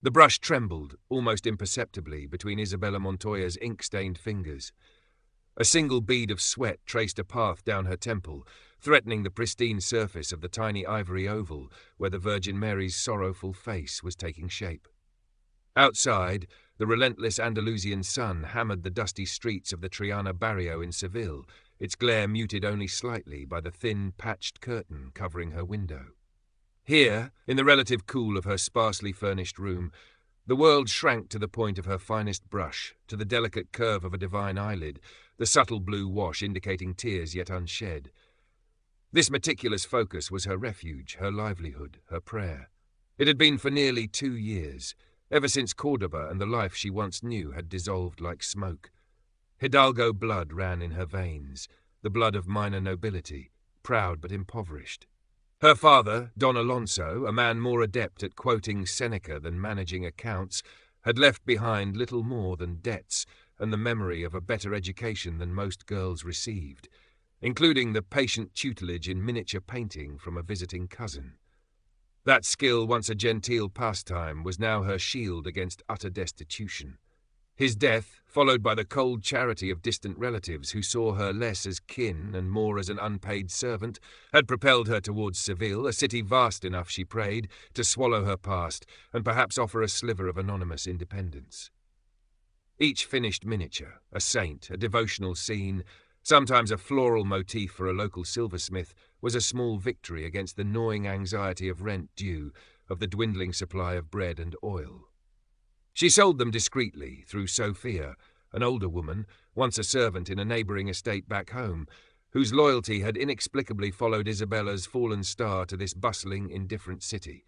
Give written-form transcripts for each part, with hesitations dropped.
The brush trembled, almost imperceptibly, between Isabella Montoya's ink-stained fingers. A single bead of sweat traced a path down her temple, threatening the pristine surface of the tiny ivory oval where the Virgin Mary's sorrowful face was taking shape. Outside, the relentless Andalusian sun hammered the dusty streets of the Triana Barrio in Seville, its glare muted only slightly by the thin, patched curtain covering her window. Here, in the relative cool of her sparsely furnished room, the world shrank to the point of her finest brush, to the delicate curve of a divine eyelid, the subtle blue wash indicating tears yet unshed. This meticulous focus was her refuge, her livelihood, her prayer. It had been for nearly 2 years, ever since Cordoba and the life she once knew had dissolved like smoke. Hidalgo blood ran in her veins, the blood of minor nobility, proud but impoverished. Her father, Don Alonso, a man more adept at quoting Seneca than managing accounts, had left behind little more than debts and the memory of a better education than most girls received, including the patient tutelage in miniature painting from a visiting cousin. That skill, once a genteel pastime, was now her shield against utter destitution. His death, followed by the cold charity of distant relatives who saw her less as kin and more as an unpaid servant, had propelled her towards Seville, a city vast enough, she prayed, to swallow her past and perhaps offer a sliver of anonymous independence. Each finished miniature, a saint, a devotional scene, sometimes a floral motif for a local silversmith, was a small victory against the gnawing anxiety of rent due, of the dwindling supply of bread and oil. She sold them discreetly through Sophia, an older woman, once a servant in a neighbouring estate back home, whose loyalty had inexplicably followed Isabella's fallen star to this bustling, indifferent city.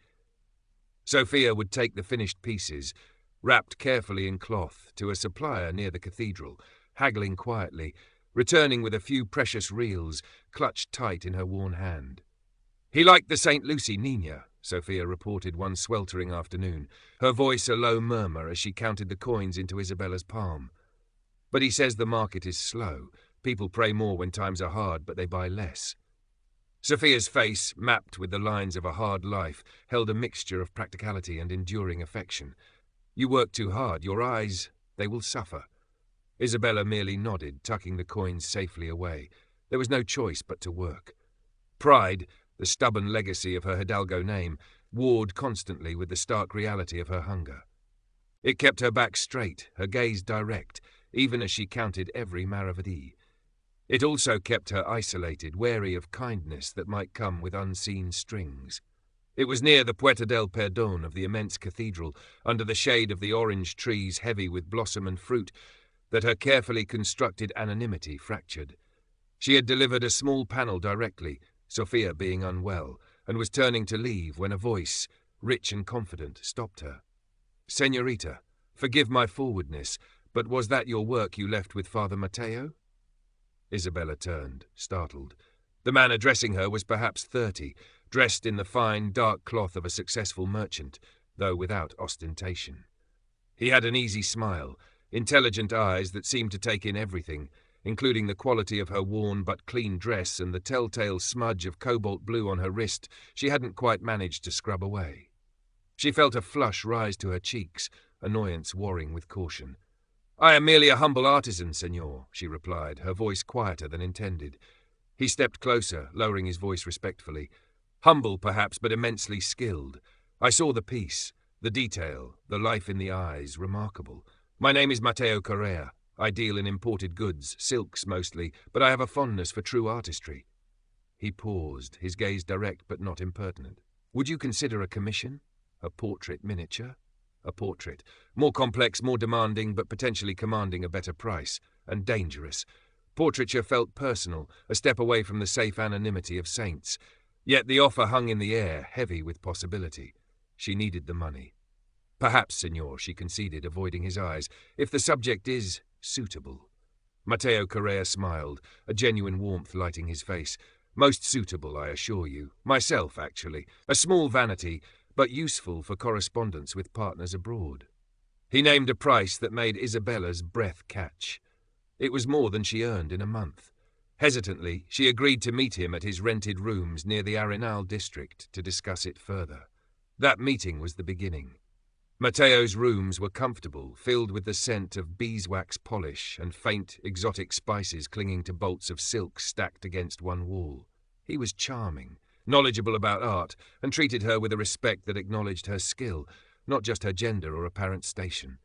Sophia would take the finished pieces, wrapped carefully in cloth, to a supplier near the cathedral, haggling quietly, returning with a few precious reels clutched tight in her worn hand. "He liked the St. Lucy Nina," Sophia reported one sweltering afternoon, her voice a low murmur as she counted the coins into Isabella's palm. "But he says the market is slow. People pray more when times are hard, but they buy less." Sophia's face, mapped with the lines of a hard life, held a mixture of practicality and enduring affection. "You work too hard. Your eyes, they will suffer." Isabella merely nodded, tucking the coins safely away. There was no choice but to work. Pride, the stubborn legacy of her Hidalgo name, warred constantly with the stark reality of her hunger. It kept her back straight, her gaze direct, even as she counted every maravedí. It also kept her isolated, wary of kindness that might come with unseen strings. It was near the Puerta del Perdón of the immense cathedral, under the shade of the orange trees heavy with blossom and fruit, that her carefully constructed anonymity fractured. She had delivered a small panel directly, Sophia being unwell, and was turning to leave when a voice, rich and confident, stopped her. "Señorita, forgive my forwardness, but was that your work you left with Father Mateo?" Isabella turned, startled. The man addressing her was perhaps 30, dressed in the fine, dark cloth of a successful merchant, though without ostentation. He had an easy smile, intelligent eyes that seemed to take in everything, including the quality of her worn but clean dress and the telltale smudge of cobalt blue on her wrist she hadn't quite managed to scrub away. She felt a flush rise to her cheeks, annoyance warring with caution. "I am merely a humble artisan, senor," she replied, her voice quieter than intended. He stepped closer, lowering his voice respectfully. "Humble, perhaps, but immensely skilled. I saw the piece, the detail, the life in the eyes, remarkable. My name is Mateo Correa. I deal in imported goods, silks mostly, but I have a fondness for true artistry." He paused, his gaze direct but not impertinent. "Would you consider a commission? A portrait miniature?" A portrait. More complex, more demanding, but potentially commanding a better price. And dangerous. Portraiture felt personal, a step away from the safe anonymity of saints. Yet the offer hung in the air, heavy with possibility. She needed the money. "Perhaps, senor," she conceded, avoiding his eyes, "if the subject is suitable." Mateo Correa smiled, a genuine warmth lighting his face. "Most suitable, I assure you. Myself, actually. A small vanity, but useful for correspondence with partners abroad." He named a price that made Isabella's breath catch. It was more than she earned in a month. Hesitantly, she agreed to meet him at his rented rooms near the Arenal district to discuss it further. That meeting was the beginning. Matteo's rooms were comfortable, filled with the scent of beeswax polish and faint, exotic spices clinging to bolts of silk stacked against one wall. He was charming, knowledgeable about art, and treated her with a respect that acknowledged her skill, not just her gender or apparent station.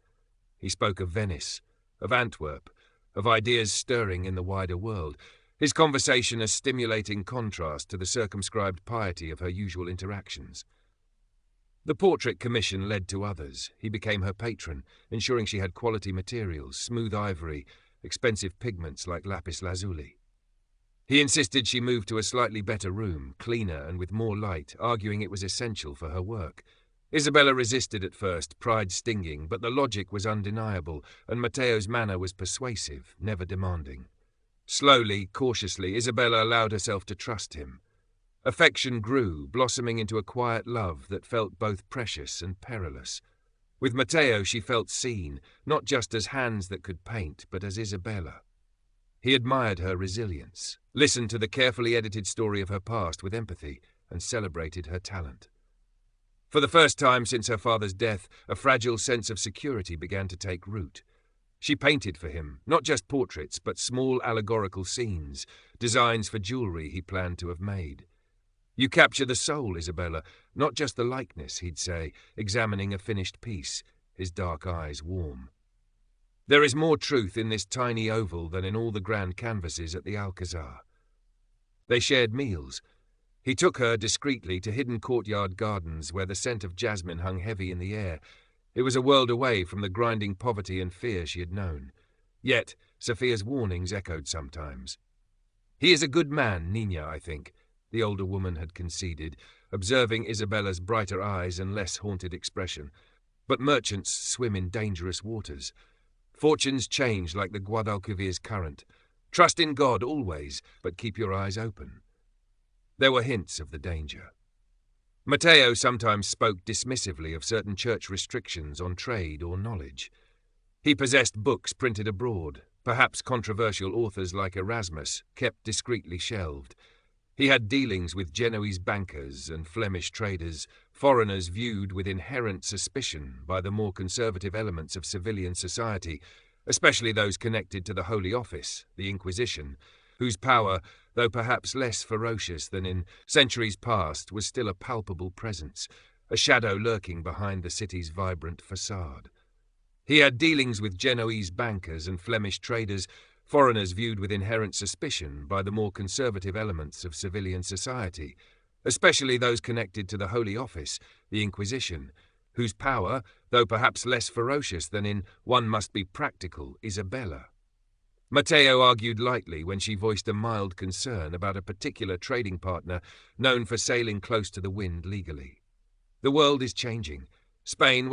He spoke of Venice, of Antwerp, of ideas stirring in the wider world, his conversation a stimulating contrast to the circumscribed piety of her usual interactions. The portrait commission led to others. He became her patron, ensuring she had quality materials, smooth ivory, expensive pigments like lapis lazuli. He insisted she move to a slightly better room, cleaner and with more light, arguing it was essential for her work. Isabella resisted at first, pride stinging, but the logic was undeniable, and Matteo's manner was persuasive, never demanding. Slowly, cautiously, Isabella allowed herself to trust him. Affection grew, blossoming into a quiet love that felt both precious and perilous. With Matteo she felt seen, not just as hands that could paint, but as Isabella. He admired her resilience, listened to the carefully edited story of her past with empathy, and celebrated her talent. For the first time since her father's death, a fragile sense of security began to take root. She painted for him, not just portraits, but small allegorical scenes, designs for jewellery he planned to have made. "You capture the soul, Isabella, not just the likeness," he'd say, examining a finished piece, his dark eyes warm. "There is more truth in this tiny oval than in all the grand canvases at the Alcazar." They shared meals. He took her discreetly to hidden courtyard gardens where the scent of jasmine hung heavy in the air. It was a world away from the grinding poverty and fear she had known. Yet, Sophia's warnings echoed sometimes. "He is a good man, Nina, I think," the older woman had conceded, observing Isabella's brighter eyes and less haunted expression. "But merchants swim in dangerous waters. Fortunes change like the Guadalquivir's current. Trust in God always, but keep your eyes open." There were hints of the danger. Matteo sometimes spoke dismissively of certain church restrictions on trade or knowledge. He possessed books printed abroad, perhaps controversial authors like Erasmus, kept discreetly shelved. He had dealings with Genoese bankers and Flemish traders, foreigners viewed with inherent suspicion by the more conservative elements of civilian society, especially those connected to the Holy Office, the Inquisition, whose power, though perhaps less ferocious than in centuries past, was still a palpable presence, a shadow lurking behind the city's vibrant facade. He had dealings with Genoese bankers and Flemish traders, foreigners viewed with inherent suspicion by the more conservative elements of civilian society, especially those connected to the Holy Office, the Inquisition, whose power, though perhaps less ferocious than in One Must Be Practical, Isabella. Matteo argued lightly when she voiced a mild concern about a particular trading partner known for sailing close to the wind legally. The world is changing. Spain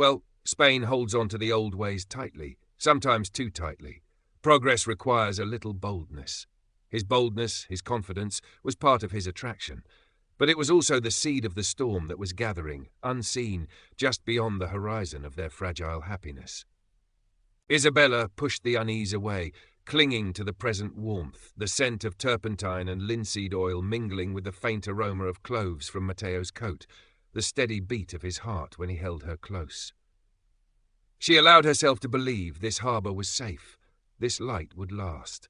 holds on to the old ways tightly, sometimes too tightly. Progress requires a little boldness. His boldness, his confidence, was part of his attraction, but it was also the seed of the storm that was gathering, unseen, just beyond the horizon of their fragile happiness. Isabella pushed the unease away, clinging to the present warmth, the scent of turpentine and linseed oil mingling with the faint aroma of cloves from Matteo's coat, the steady beat of his heart when he held her close. She allowed herself to believe this harbour was safe, this light would last.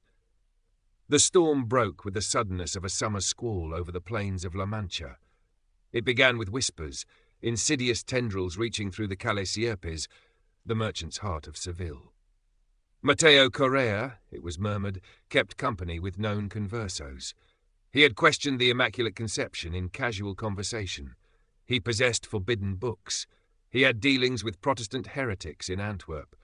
The storm broke with the suddenness of a summer squall over the plains of La Mancha. It began with whispers, insidious tendrils reaching through the Calais Sierpes, the merchant's heart of Seville. Matteo Correa, it was murmured, kept company with known conversos. He had questioned the Immaculate Conception in casual conversation. He possessed forbidden books. He had dealings with Protestant heretics in Antwerp.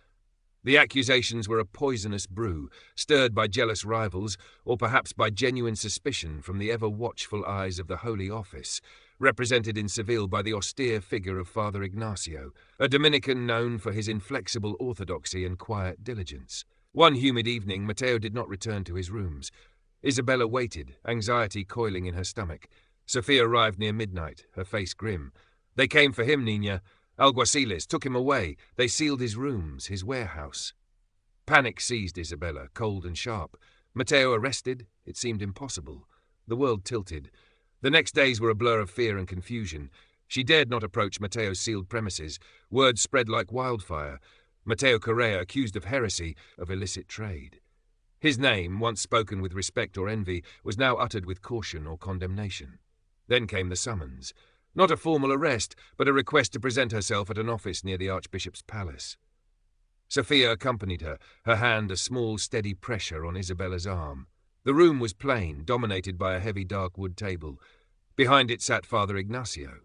The accusations were a poisonous brew, stirred by jealous rivals, or perhaps by genuine suspicion from the ever-watchful eyes of the Holy Office, represented in Seville by the austere figure of Father Ignacio, a Dominican known for his inflexible orthodoxy and quiet diligence. One humid evening, Matteo did not return to his rooms. Isabella waited, anxiety coiling in her stomach. Sophia arrived near midnight, her face grim. "They came for him, Nina. Alguaciles took him away. They sealed his rooms, his warehouse." Panic seized Isabella, cold and sharp. Matteo arrested? It seemed impossible. The world tilted. The next days were a blur of fear and confusion. She dared not approach Matteo's sealed premises. Word spread like wildfire. Matteo Correa accused of heresy, of illicit trade. His name, once spoken with respect or envy, was now uttered with caution or condemnation. Then came the summons. Not a formal arrest, but a request to present herself at an office near the Archbishop's palace. Sophia accompanied her, her hand a small, steady pressure on Isabella's arm. The room was plain, dominated by a heavy dark wood table. Behind it sat Father Ignacio.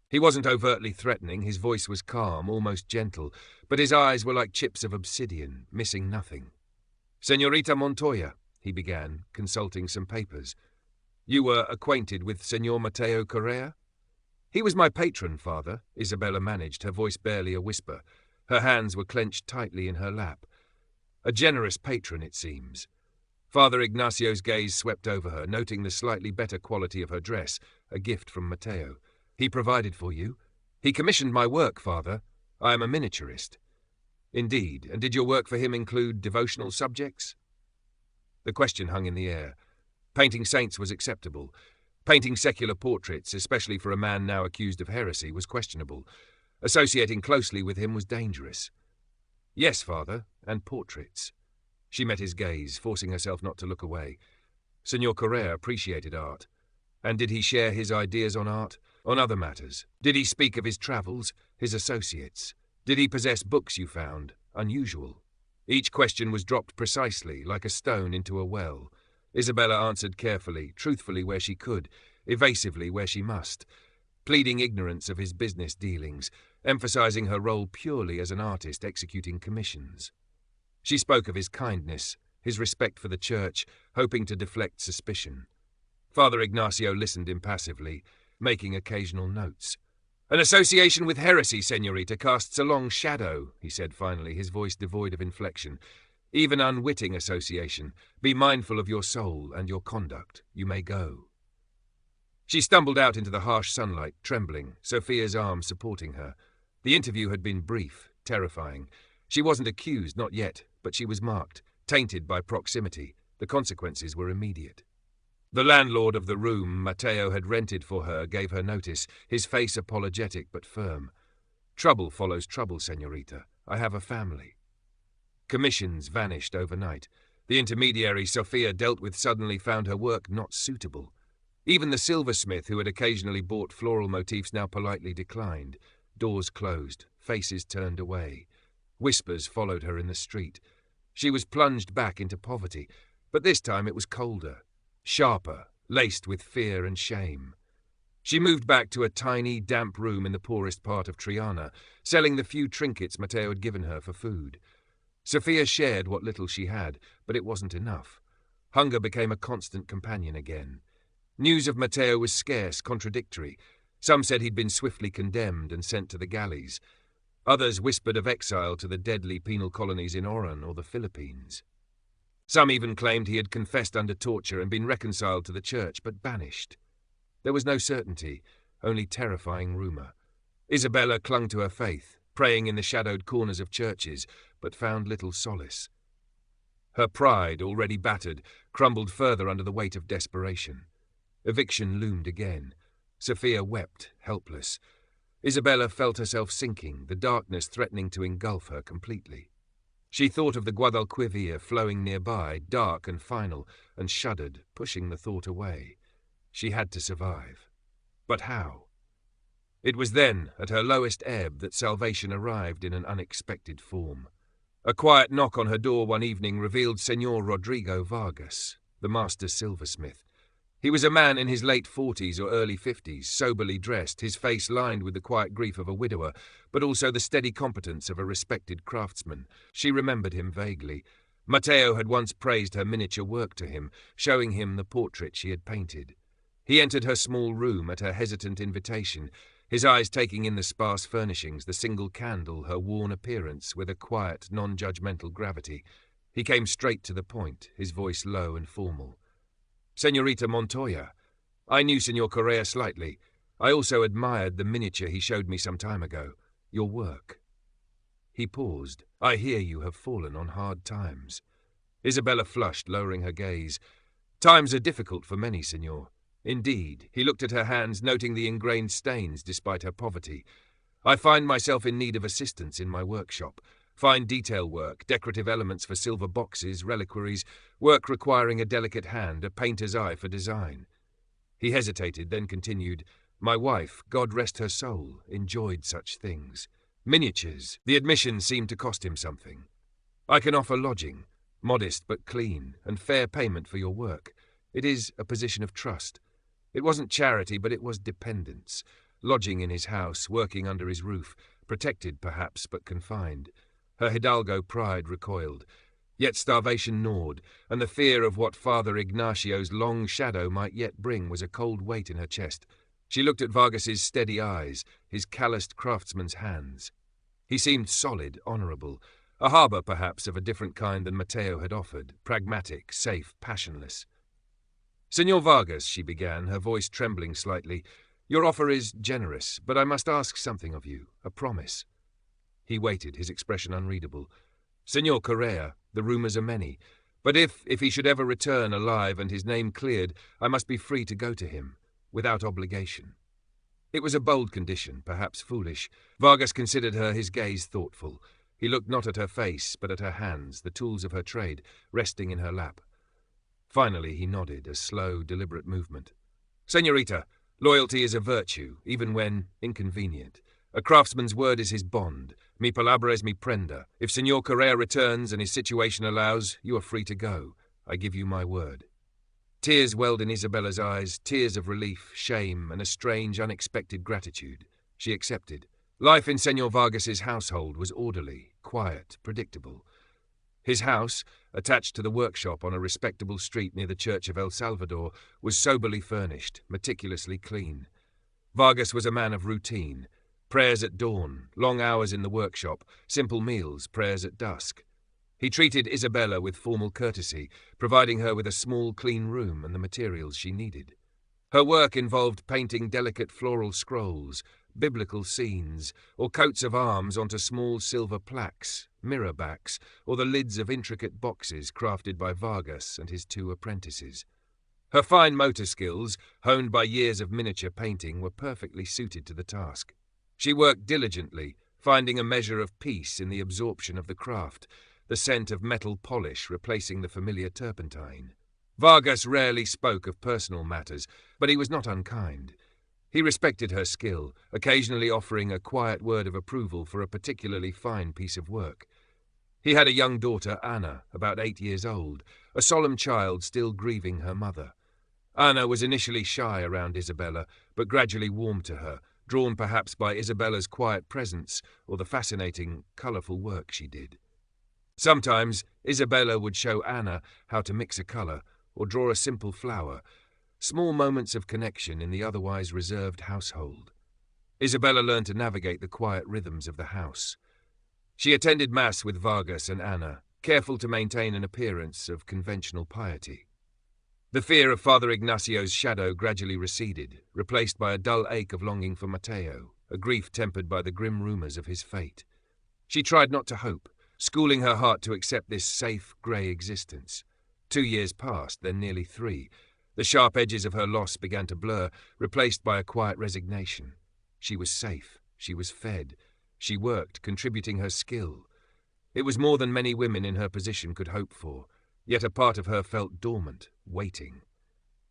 He wasn't overtly threatening, his voice was calm, almost gentle, but his eyes were like chips of obsidian, missing nothing. "Señorita Montoya," he began, consulting some papers. "You were acquainted with Señor Matteo Correa?" "He was my patron, Father," Isabella managed, her voice barely a whisper. Her hands were clenched tightly in her lap. "A generous patron, it seems." Father Ignacio's gaze swept over her, noting the slightly better quality of her dress, a gift from Matteo. "He provided for you?" "He commissioned my work, Father. I am a miniaturist." "Indeed, and did your work for him include devotional subjects?" The question hung in the air. Painting saints was acceptable. Painting secular portraits, especially for a man now accused of heresy, was questionable. Associating closely with him was dangerous. "Yes, Father, and portraits." She met his gaze, forcing herself not to look away. Señor Correa appreciated art. And did he share his ideas on art, on other matters? Did he speak of his travels, his associates? Did he possess books you found unusual? Each question was dropped precisely, like a stone into a well. Isabella answered carefully, truthfully where she could, evasively where she must, pleading ignorance of his business dealings, emphasizing her role purely as an artist executing commissions. She spoke of his kindness, his respect for the church, hoping to deflect suspicion. Father Ignacio listened impassively, making occasional notes. "An association with heresy, Señorita, casts a long shadow," he said finally, his voice devoid of inflection. "Even unwitting association. Be mindful of your soul and your conduct. You may go." She stumbled out into the harsh sunlight, trembling, Sophia's arm supporting her. The interview had been brief, terrifying. She wasn't accused, not yet, but she was marked, tainted by proximity. The consequences were immediate. The landlord of the room Matteo had rented for her gave her notice, his face apologetic but firm. "Trouble follows trouble, Señorita. I have a family." Commissions vanished overnight. The intermediary Sophia dealt with suddenly found her work not suitable. Even the silversmith who had occasionally bought floral motifs now politely declined. Doors closed, faces turned away. Whispers followed her in the street. She was plunged back into poverty, but this time it was colder, sharper, laced with fear and shame. She moved back to a tiny, damp room in the poorest part of Triana, selling the few trinkets Matteo had given her for food. Sophia shared what little she had, but it wasn't enough. Hunger became a constant companion again. News of Matteo was scarce, contradictory. Some said he'd been swiftly condemned and sent to the galleys. Others whispered of exile to the deadly penal colonies in Oran or the Philippines. Some even claimed he had confessed under torture and been reconciled to the church, but banished. There was no certainty, only terrifying rumour. Isabella clung to her faith, praying in the shadowed corners of churches, but found little solace. Her pride, already battered, crumbled further under the weight of desperation. Eviction loomed again. Sophia wept, helpless. Isabella felt herself sinking, the darkness threatening to engulf her completely. She thought of the Guadalquivir flowing nearby, dark and final, and shuddered, pushing the thought away. She had to survive. But how? It was then, at her lowest ebb, that salvation arrived in an unexpected form. A quiet knock on her door one evening revealed Señor Rodrigo Vargas, the master silversmith. He was a man in his late 40s or early 50s, soberly dressed, his face lined with the quiet grief of a widower, but also the steady competence of a respected craftsman. She remembered him vaguely. Matteo had once praised her miniature work to him, showing him the portrait she had painted. He entered her small room at her hesitant invitation, his eyes taking in the sparse furnishings, the single candle, her worn appearance, with a quiet, non-judgmental gravity. He came straight to the point, his voice low and formal. "Señorita Montoya, I knew Señor Correa slightly. I also admired the miniature he showed me some time ago. Your work." He paused. "I hear you have fallen on hard times." Isabella flushed, lowering her gaze. "Times are difficult for many, Señor. Indeed, he looked at her hands, noting the ingrained stains despite her poverty. I find myself in need of assistance in my workshop. Fine detail work, decorative elements for silver boxes, reliquaries, work requiring a delicate hand, a painter's eye for design. He hesitated, then continued, My wife, God rest her soul, enjoyed such things. Miniatures. The admission seemed to cost him something. I can offer lodging, modest but clean, and fair payment for your work. It is a position of trust. It wasn't charity, but it was dependence. Lodging in his house, working under his roof, protected perhaps, but confined. Her hidalgo pride recoiled. Yet starvation gnawed, and the fear of what Father Ignacio's long shadow might yet bring was a cold weight in her chest. She looked at Vargas's steady eyes, his calloused craftsman's hands. He seemed solid, honourable, a harbour perhaps of a different kind than Mateo had offered, pragmatic, safe, passionless. Señor Vargas, she began, her voice trembling slightly, your offer is generous, but I must ask something of you, a promise. He waited, his expression unreadable. Señor Correa, the rumours are many, but if he should ever return alive and his name cleared, I must be free to go to him, without obligation. It was a bold condition, perhaps foolish. Vargas considered her, his gaze thoughtful. He looked not at her face, but at her hands, the tools of her trade, resting in her lap. Finally he nodded, a slow, deliberate movement. Señorita, loyalty is a virtue, even when inconvenient. A craftsman's word is his bond. Mi palabra es mi prenda. If Señor Correa returns and his situation allows, you are free to go. I give you my word. Tears welled in Isabella's eyes, tears of relief, shame, and a strange, unexpected gratitude. She accepted. Life in Señor Vargas's household was orderly, quiet, predictable. His house, attached to the workshop on a respectable street near the Church of El Salvador, was soberly furnished, meticulously clean. Vargas was a man of routine. Prayers at dawn, long hours in the workshop, simple meals, prayers at dusk. He treated Isabella with formal courtesy, providing her with a small, clean room and the materials she needed. Her work involved painting delicate floral scrolls, biblical scenes, or coats of arms onto small silver plaques, mirror backs, or the lids of intricate boxes crafted by Vargas and his 2 apprentices. Her fine motor skills, honed by years of miniature painting, were perfectly suited to the task. She worked diligently, finding a measure of peace in the absorption of the craft, the scent of metal polish replacing the familiar turpentine. Vargas rarely spoke of personal matters, but he was not unkind. He respected her skill, occasionally offering a quiet word of approval for a particularly fine piece of work. He had a young daughter, Anna, about 8 years old, a solemn child still grieving her mother. Anna was initially shy around Isabella, but gradually warmed to her, drawn perhaps by Isabella's quiet presence or the fascinating, colourful work she did. Sometimes Isabella would show Anna how to mix a colour or draw a simple flower, small moments of connection in the otherwise reserved household. Isabella learned to navigate the quiet rhythms of the house. She attended Mass with Vargas and Anna, careful to maintain an appearance of conventional piety. The fear of Father Ignacio's shadow gradually receded, replaced by a dull ache of longing for Mateo, a grief tempered by the grim rumours of his fate. She tried not to hope, schooling her heart to accept this safe, grey existence. 2 years passed, then nearly 3. The sharp edges of her loss began to blur, replaced by a quiet resignation. She was safe. She was fed. She worked, contributing her skill. It was more than many women in her position could hope for, yet a part of her felt dormant, waiting.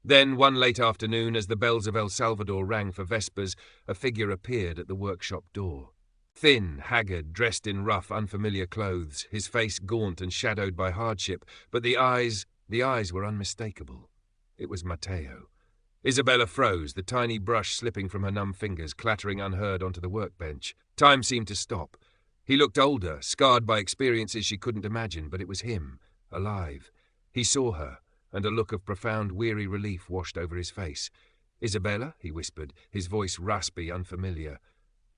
Then, one late afternoon, as the bells of El Salvador rang for vespers, a figure appeared at the workshop door. Thin, haggard, dressed in rough, unfamiliar clothes, his face gaunt and shadowed by hardship, but the eyes were unmistakable. It was Mateo. Isabella froze, the tiny brush slipping from her numb fingers, clattering unheard onto the workbench. Time seemed to stop. He looked older, scarred by experiences she couldn't imagine, but it was him, alive. He saw her, and a look of profound, weary relief washed over his face. "Isabella?" he whispered, his voice raspy, unfamiliar.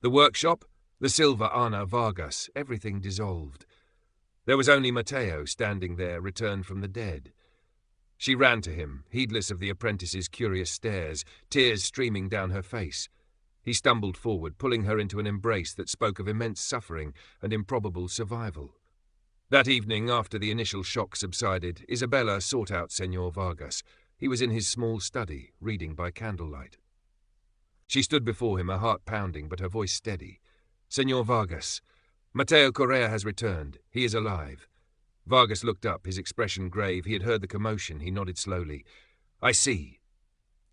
The workshop? The silver Ana Vargas, everything dissolved. There was only Mateo standing there, returned from the dead. She ran to him, heedless of the apprentice's curious stares, tears streaming down her face. He stumbled forward, pulling her into an embrace that spoke of immense suffering and improbable survival. That evening, after the initial shock subsided, Isabella sought out Señor Vargas. He was in his small study, reading by candlelight. She stood before him, her heart pounding, but her voice steady. "Senor Vargas, Mateo Correa has returned. He is alive." Vargas looked up, his expression grave. He had heard the commotion. He nodded slowly. "I see."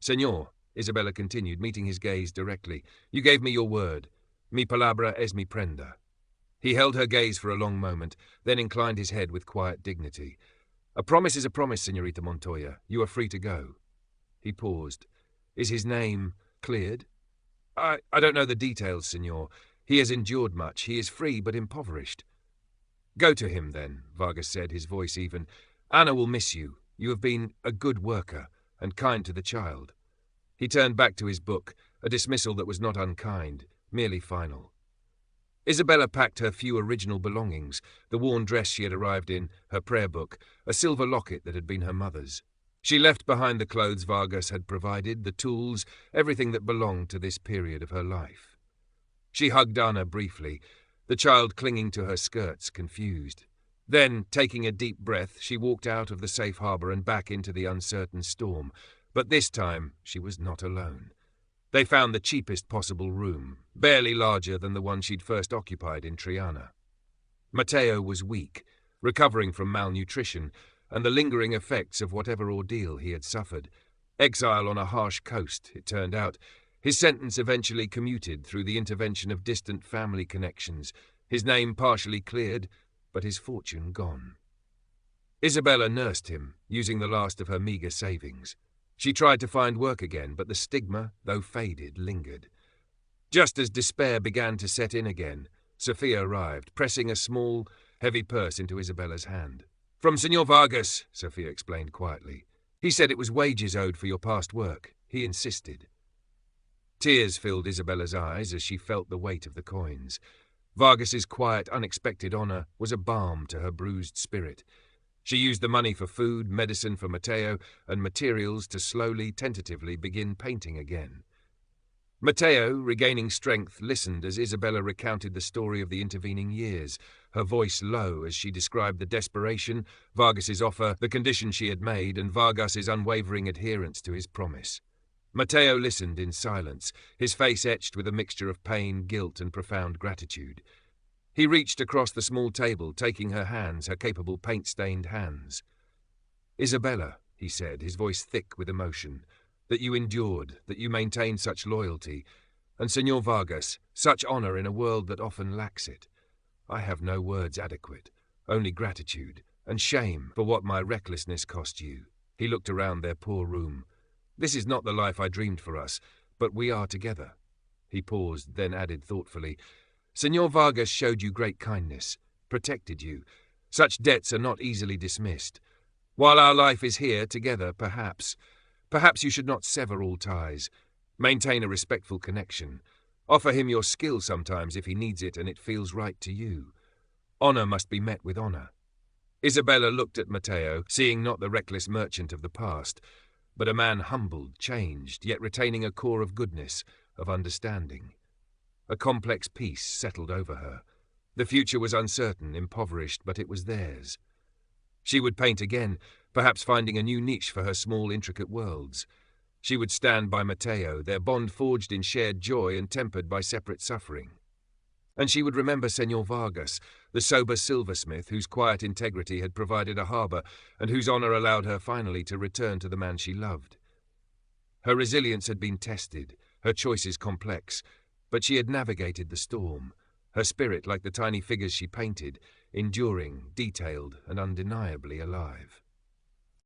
"Senor," Isabella continued, meeting his gaze directly, "you gave me your word. Mi palabra es mi prenda." He held her gaze for a long moment, then inclined his head with quiet dignity. "A promise is a promise, Senorita Montoya. You are free to go." He paused. "Is his name cleared?" I don't know the details, senor. He has endured much. He is free but impoverished." "Go to him, then," Vargas said, his voice even. "Anna will miss you. You have been a good worker and kind to the child." He turned back to his book, a dismissal that was not unkind, merely final. Isabella packed her few original belongings, the worn dress she had arrived in, her prayer book, a silver locket that had been her mother's. She left behind the clothes Vargas had provided, the tools, everything that belonged to this period of her life. She hugged Anna briefly, the child clinging to her skirts, confused. Then, taking a deep breath, she walked out of the safe harbour and back into the uncertain storm. But this time, she was not alone. They found the cheapest possible room, barely larger than the one she'd first occupied in Triana. Mateo was weak, recovering from malnutrition and the lingering effects of whatever ordeal he had suffered. Exile on a harsh coast, it turned out. His sentence eventually commuted through the intervention of distant family connections, his name partially cleared, but his fortune gone. Isabella nursed him, using the last of her meagre savings. She tried to find work again, but the stigma, though faded, lingered. Just as despair began to set in again, Sophia arrived, pressing a small, heavy purse into Isabella's hand. "From Senor Vargas," Sophia explained quietly. "He said it was wages owed for your past work. He insisted." Tears filled Isabella's eyes as she felt the weight of the coins. Vargas's quiet, unexpected honour was a balm to her bruised spirit. She used the money for food, medicine for Mateo, and materials to slowly, tentatively begin painting again. Mateo, regaining strength, listened as Isabella recounted the story of the intervening years, her voice low as she described the desperation, Vargas's offer, the conditions she had made, and Vargas's unwavering adherence to his promise. Mateo listened in silence, his face etched with a mixture of pain, guilt, and profound gratitude. He reached across the small table, taking her hands, her capable paint-stained hands. "Isabella," he said, his voice thick with emotion, "that you endured, that you maintained such loyalty, and Senor Vargas, such honour in a world that often lacks it. I have no words adequate, only gratitude, and shame for what my recklessness cost you." He looked around their poor room. "This is not the life I dreamed for us, but we are together." He paused, then added thoughtfully, "Senor Vargas showed you great kindness, protected you. Such debts are not easily dismissed. While our life is here together, perhaps you should not sever all ties. Maintain a respectful connection. Offer him your skill sometimes if he needs it and it feels right to you. Honour must be met with honour." Isabella looked at Mateo, seeing not the reckless merchant of the past, but a man humbled, changed, yet retaining a core of goodness, of understanding. A complex peace settled over her. The future was uncertain, impoverished, but it was theirs. She would paint again, perhaps finding a new niche for her small, intricate worlds. She would stand by Mateo, their bond forged in shared joy and tempered by separate suffering. And she would remember Senor Vargas, the sober silversmith whose quiet integrity had provided a harbour and whose honour allowed her finally to return to the man she loved. Her resilience had been tested, her choices complex, but she had navigated the storm, her spirit like the tiny figures she painted, enduring, detailed, and undeniably alive.